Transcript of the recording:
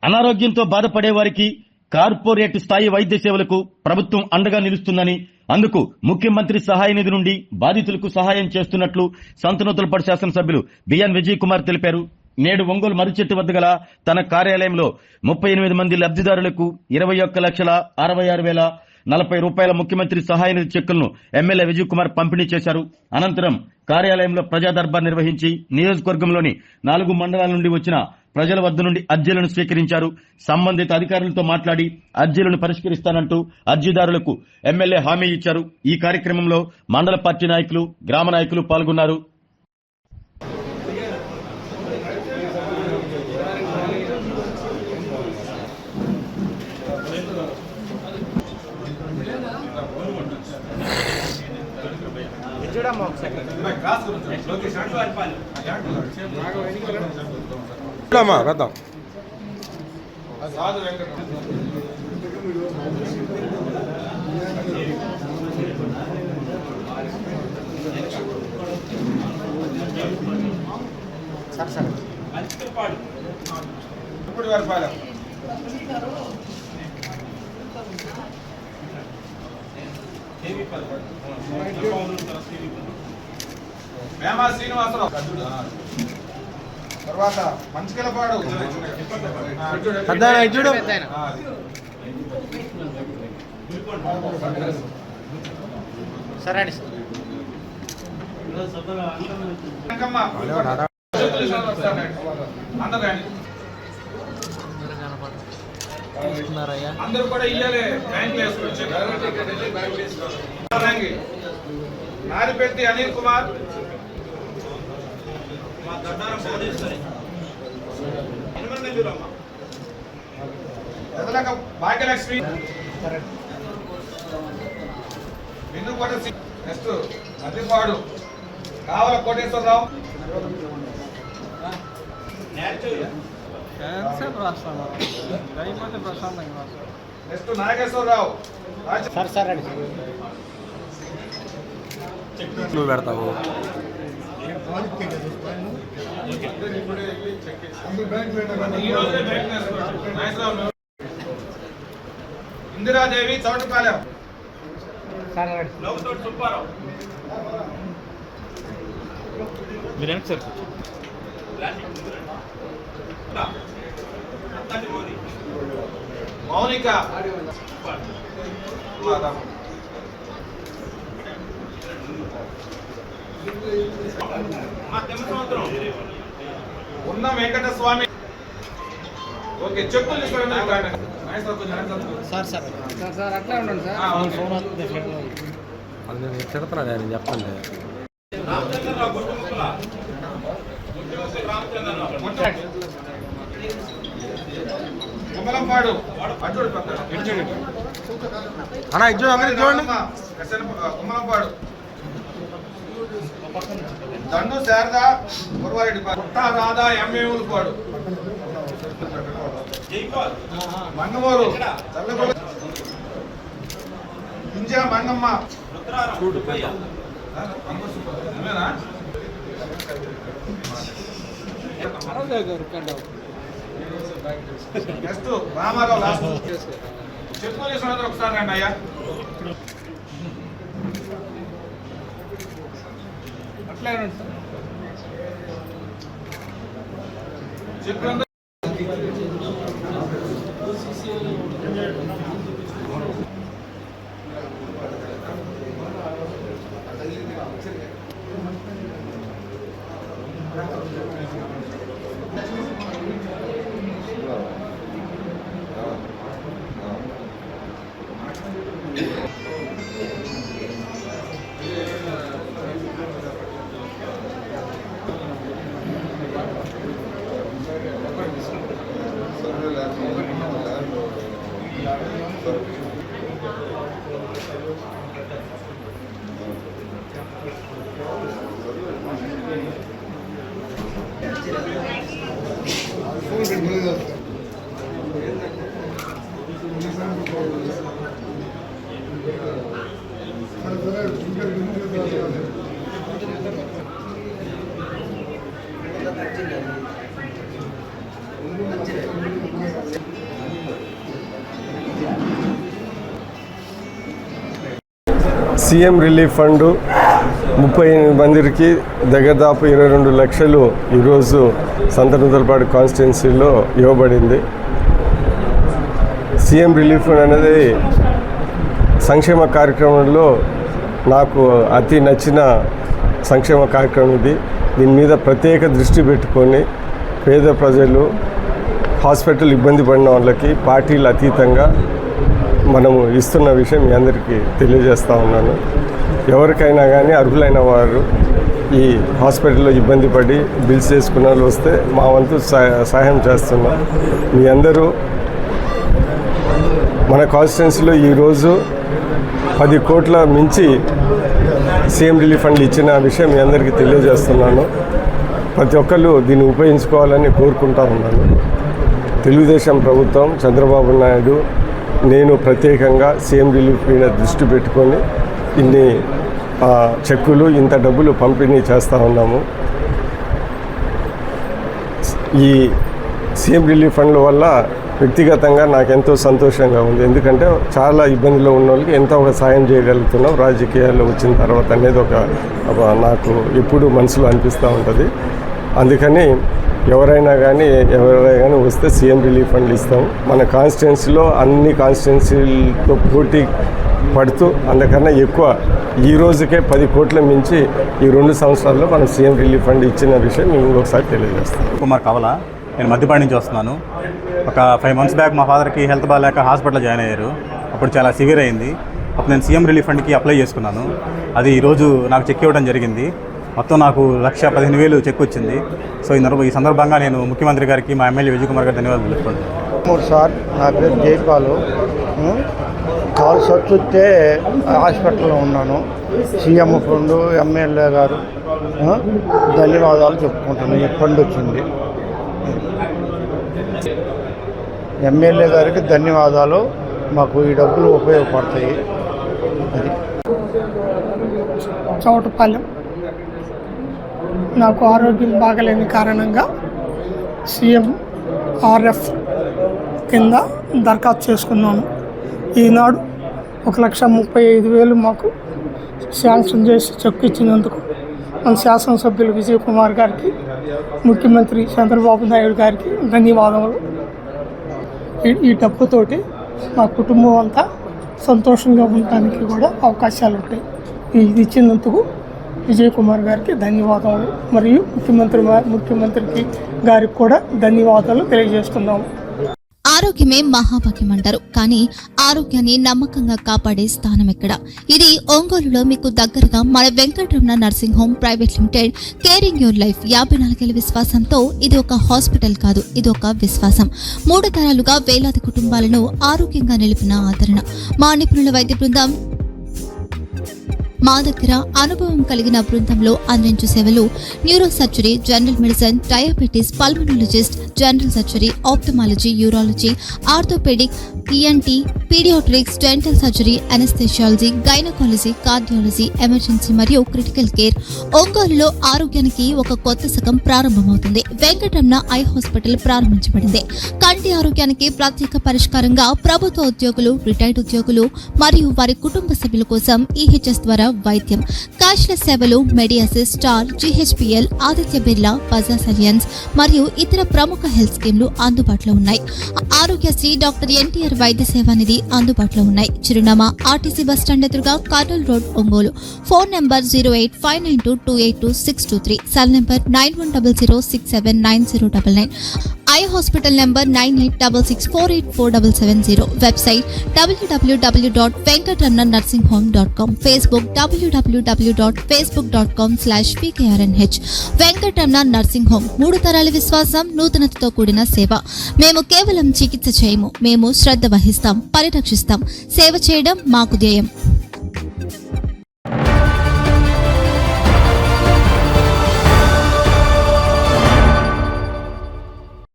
అనారోగ్యంతో బాధపడే వారికి కార్పొరేట్ స్థాయి వైద్య సేవలకు ప్రభుత్వం అండగా నిలుస్తుందని, అందుకు ముఖ్యమంత్రి సహాయ నిధి నుండి బాధితులకు సహాయం చేస్తున్నట్లు సంతనూతలపాడు శాసనసభ్యులు బిఎన్ విజయ్ కుమార్ తెలిపారు. నేడు ఒంగోలు మర్రిచెట్టు వద్ద గల తన కార్యాలయంలో 38 మంది లబ్ధిదారులకు 21,66,040 రూపాయల ముఖ్యమంత్రి సహాయ నిధి చెక్కులను ఎమ్మెల్యే విజయ్ కుమార్ పంపిణీ చేశారు. అనంతరం కార్యాలయంలో ప్రజా దర్బార్ నిర్వహించి నియోజకవర్గంలోని 4 మండలాల నుండి వచ్చిన ప్రజల వద్ద నుండి అర్జీలను స్వీకరించారు. సంబంధిత అధికారులతో మాట్లాడి అర్జీలను పరిష్కరిస్తానంటూ అర్జీదారులకు ఎమ్మెల్యే హామీ ఇచ్చారు. ఈ కార్యక్రమంలో మండల పార్టీ నాయకులు, గ్రామ నాయకులు పాల్గొన్నారు. మేమా శ్రీనివాసరావు తర్వాత మంచికెళ్ళపాడు సరే అందరూ కూడా ఇయ్యాలి. బ్యాంక్ వేసుకొచ్చి నారిపెట్టి అనిల్ కుమార్, భాగ్యలక్ష్మి, బిందుకోట, నెక్స్ట్ మద్దిపాడు కావల కోటేశ్వరరావు, నెక్స్ట్ నాగేశ్వరరావు. నువ్వు పెడతావు ఇందిరాదేవి చౌటపాలెం, మౌనిక, ఉన్న వెంకట స్వామి. ఓకే, చెప్పులు తీసుకోండి. అట్లా ఉండండి సార్. అది నేను తిడతాను, నేను చెప్పండి. కుమలంపాడు అన్నా ఇది చూడండి, చూడండి. కుమలంపాడు దండు శారద గురువారెడ్డి, పుట్ట రాధా ఎంఏపాడు, మంగమూరు కుంజా మంగమ్మ, నెక్స్ట్ రామారావు. లాస్ట్ చెప్పులు తీసుకున్న ఒకసారి రండి అయ్యా. అట్లా చెప్పులు సీఎం రిలీఫ్ ఫండ్ 38 మందికి దాదాపు 22 లక్షలు ఈరోజు సంతనూతలపాడు కాన్స్టిట్యున్సీలో ఇవ్వబడింది. సీఎం రిలీఫ్ ఫండ్ అనేది సంక్షేమ కార్యక్రమంలో నాకు అతి నచ్చిన సంక్షేమ కార్యక్రమం ఇది. దీని మీద ప్రత్యేక దృష్టి పెట్టుకొని పేద ప్రజలు, హాస్పిటల్ ఇబ్బంది పడిన వాళ్ళకి పార్టీలు అతీతంగా మనము ఇస్తున్న విషయం మీ అందరికీ తెలియజేస్తూ ఉన్నాను. ఎవరికైనా కానీ అర్హులైన వారు ఈ హాస్పిటల్లో ఇబ్బంది పడి బిల్స్ చేసుకున్న వాళ్ళు వస్తే మా వంతు సహాయం చేస్తున్నాం. మీ అందరూ మన కాన్స్టిట్యున్సీలో ఈరోజు 10 కోట్ల మించి సీఎం రిలీఫ్ ఫండ్ ఇచ్చిన విషయం మీ అందరికీ తెలియజేస్తున్నాను. ప్రతి ఒక్కళ్ళు దీన్ని ఉపయోగించుకోవాలని కోరుకుంటా ఉన్నాను. తెలుగుదేశం ప్రభుత్వం, చంద్రబాబు నాయుడు, నేను ప్రత్యేకంగా సీఎం రిలీఫ్ మీద దృష్టి పెట్టుకొని ఇన్ని చెక్కులు, ఇంత డబ్బులు పంపిణీ చేస్తూ ఉన్నాము. ఈ సీఎం రిలీఫ్ ఫండ్ల వల్ల వ్యక్తిగతంగా నాకు ఎంతో సంతోషంగా ఉంది. ఎందుకంటే చాలా ఇబ్బందిలో ఉన్న వాళ్ళకి ఎంతో ఒక సాయం చేయగలుగుతున్నాం రాజకీయాల్లో వచ్చిన తర్వాత అనేది ఒక నాకు ఎప్పుడు మనసులో అనిపిస్తూ ఉంటుంది. అందుకని ఎవరైనా కానీ వస్తే సీఎం రిలీఫ్ ఫండ్లు ఇస్తాం. మన కాన్స్టిట్యున్సీలో అన్ని కాన్స్టిట్యున్సీలతో పోటీ పడుతూ అందుకన్నా ఎక్కువ ఈ రోజుకే 10 కోట్ల మించి ఈ 2 సంవత్సరాల్లో మనం సీఎం రిలీఫ్ ఫండ్ ఇచ్చిన విషయం మేము ఇంకొకసారి తెలియజేస్తాం. కుమార్ కవల, నేను మధ్యపాటి నుంచి వస్తున్నాను. ఒక 5 months బ్యాక్ మా ఫాదర్కి హెల్త్ బాగాలేక హాస్పిటల్లో జాయిన్ అయ్యారు. అప్పుడు చాలా సివియర్ అయింది. అప్పుడు నేను సీఎం రిలీఫ్ ఫండ్కి అప్లై చేసుకున్నాను. అది ఈరోజు నాకు చెక్ ఇవ్వడం జరిగింది. మొత్తం నాకు 1,15,000 చెక్ వచ్చింది. సో ఈ సందర్భంగా నేను ముఖ్యమంత్రి గారికి, మా ఎమ్మెల్యే విజయ్ కుమార్ గారికి ధన్యవాదాలు తెలుపుకుంటున్నాను. 3 సార్, నా పేరు జైపాలు. కాలు సొచ్చుతే హాస్పిటల్లో ఉన్నాను. సీఎం ఫండ్, ఎమ్మెల్యే గారు ధన్యవాదాలు చెప్పుకుంటున్నాను. ఈ ఫండ్ వచ్చింది. ఎమ్మెల్యే గారికి ధన్యవాదాలు. మాకు ఈ డబ్బులు ఉపయోగపడతాయి. అది చౌటపాలెం. నాకు ఆరోగ్యం బాగలేని కారణంగా CMRF కింద దరఖాస్తు చేసుకున్నాను. ఈనాడు 1,35,000 మాకు శాంక్షన్ చేసి చెక్ ఇచ్చినందుకు మన శాసనసభ్యులు విజయ్ కుమార్ గారికి, ముఖ్యమంత్రి చంద్రబాబు నాయుడు గారికి ధన్యవాదములు. ఈ డబ్బుతోటి మా కుటుంబం అంతా సంతోషంగా ఉండడానికి కూడా అవకాశాలు ఉంటాయి. ఇది ఇచ్చినందుకు విజయ్ కుమార్ గారికి ధన్యవాదాలు, మరియు ముఖ్యమంత్రికి గారికి కూడా ధన్యవాదాలు తెలియజేస్తున్నాము. ఆరోగ్యమే మహాభాగ్యం అంటారు, కానీ ఆరోగ్యాన్ని నమ్మకంగా కాపాడే స్థానం ఎక్కడ? ఇది ఒంగోలులో మీకు దగ్గరగా మన Venkataramana nursing home private limited. Caring your life 54 ఏళ్ల విశ్వాసంతో ఇది ఒక హాస్పిటల్ కాదు, ఇది ఒక విశ్వాసం. 3 తరాలుగా వేలాది కుటుంబాలను ఆరోగ్యంగా నిలిపిన ఆదరణ. మా నిపుణుల వైద్య బృందం మా దగ్గర అనుభవం కలిగిన బృందంలో అందించే సేవలు: neuro surgery, general medicine, diabetes, pulmonologist, general surgery, ophthalmology, urology, orthopaedic, ENT, paediatrics, dental surgery, anaesthesiology, gynaecology, cardiology, emergency మరియు క్రిటికల్ కేర్. ఒంగోలులో ఆరోగ్యానికి ఒక కొత్త శకం ప్రారంభమవుతుంది. వెంకటరమణ ఐ హాస్పిటల్ ప్రారంభించబడింది. కంటి ఆరోగ్యానికి ప్రత్యేక పరిష్కారంగా ప్రభుత్వ ఉద్యోగులు, రిటైర్డ్ ఉద్యోగులు మరియు వారి కుటుంబ సభ్యుల కోసం EHS ద్వారా వైద్యం. క్యాష్లెస్ సేవలు Medi Assist, Star, GHPL, Aditya Birla, Bajaj Allianz మరియు ఇతర ప్రముఖ హెల్త్ స్కీమ్లు అందుబాటులో ఉన్నాయి. ఆరోగ్యశ్రీ, డాక్టర్ NTR వైద్య సేవా నిధి అందుబాటులో ఉన్నాయి. చిరునామా RTC బస్టాండ్ ఎదురుగా, Kurnool road, Ongole. Phone number 08592282623. Cell number 9100679099. Eye hospital number 9866484770. Website www.venkatramannursing.com. Facebook www.facebook.com/pkrnh. Venkataramana nursing home, 3 తరాల విశ్వాసం, నూతనతతో కూడిన సేవ. మేము కేవలం చికిత్స చేయము, మేము శ్రద్ధ వహిస్తాం, పరిరక్షిస్తాం. సేవ చేయడం మాకు ధ్యేయం.